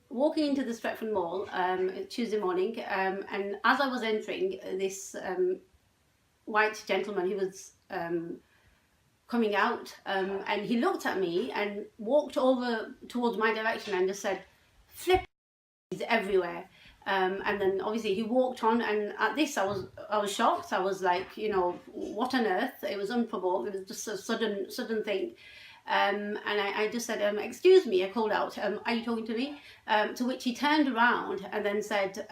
walking into the Stretford Mall Tuesday morning, and as I was entering, this white gentleman, he was coming out, and he looked at me and walked over towards my direction and just said, "Flip is everywhere." And then obviously he walked on, and at this I was shocked. I was like, what on earth? It was unprovoked. It was just a sudden thing. And I just said, "Excuse me," I called out, "Are you talking to me?" To which he turned around and then said,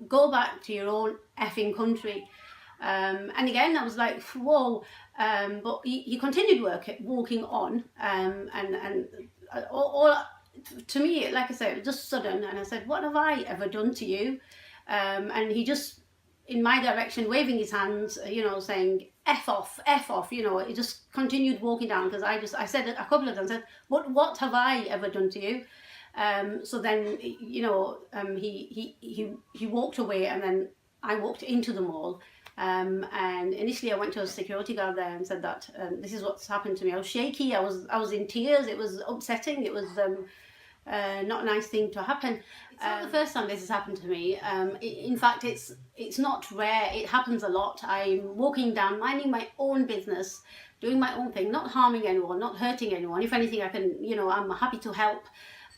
"Go back to your own effing country." And again, I was like, whoa. But he continued walking on, and all to me, like I said, it was just sudden. And I said, "What have I ever done to you?" And he just, in my direction, waving his hands, saying, "F off, F off," he just continued walking down, because I said it a couple of times, I said, what have I ever done to you? So then, he walked away, and then I walked into the mall. And initially I went to a security guard there and said that this is what's happened to me. I was shaky, I was in tears, it was upsetting, it was not a nice thing to happen. It's not the first time this has happened to me. In fact, it's not rare, it happens a lot. I'm walking down, minding my own business, doing my own thing, not harming anyone, not hurting anyone. If anything, I can, I'm happy to help.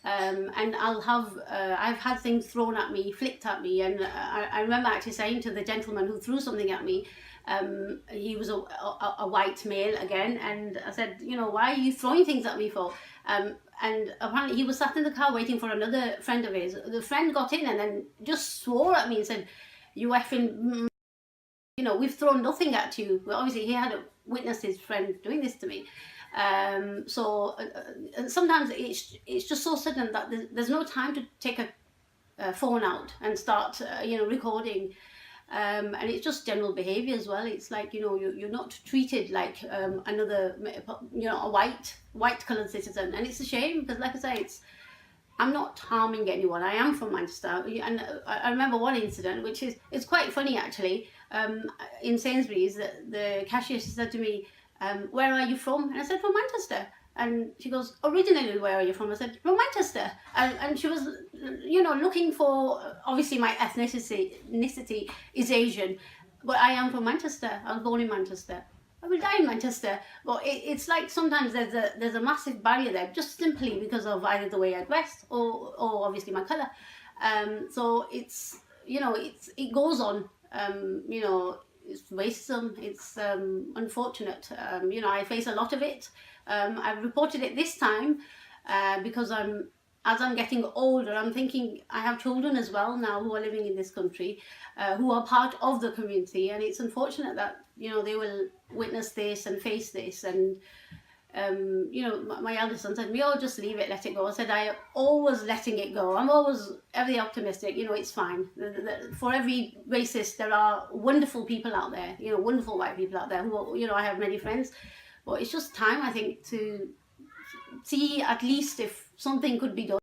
And I've had things thrown at me, flicked at me, and I remember actually saying to the gentleman who threw something at me, he was a white male again, and I said, "Why are you throwing things at me for?" And apparently he was sat in the car waiting for another friend of his. The friend got in and then just swore at me and said, "You effing, we've thrown nothing at you." Well, obviously he had witnessed his friend doing this to me. So sometimes it's just so sudden that there's no time to take a phone out and start recording, and it's just general behavior as well. It's like you're not treated like another a white colored citizen, and it's a shame, because like I say, I'm not harming anyone. I am from Manchester, and I remember one incident which it's quite funny actually. In Sainsbury's, the cashier, she said to me, "Where are you from?" And I said, "From Manchester." And she goes, "Originally, where are you from?" I said, "From Manchester." And she was, looking for, obviously my ethnicity is Asian, but I am from Manchester. I was born in Manchester. I will die in Manchester. But it's like sometimes there's a massive barrier there, just simply because of either the way I dress or obviously my colour. So it's, it goes on, it's racism, it's unfortunate. I face a lot of it. I've reported it this time because as I'm getting older, I'm thinking I have children as well now who are living in this country, who are part of the community, and it's unfortunate that they will witness this and face this. And my eldest son said to me, "Oh, just leave it, let it go." I said, "I always letting it go. I'm always very optimistic. It's fine. For every racist, there are wonderful people out there. Wonderful white people out there who I have many friends. But it's just time, I think, to see at least if something could be done."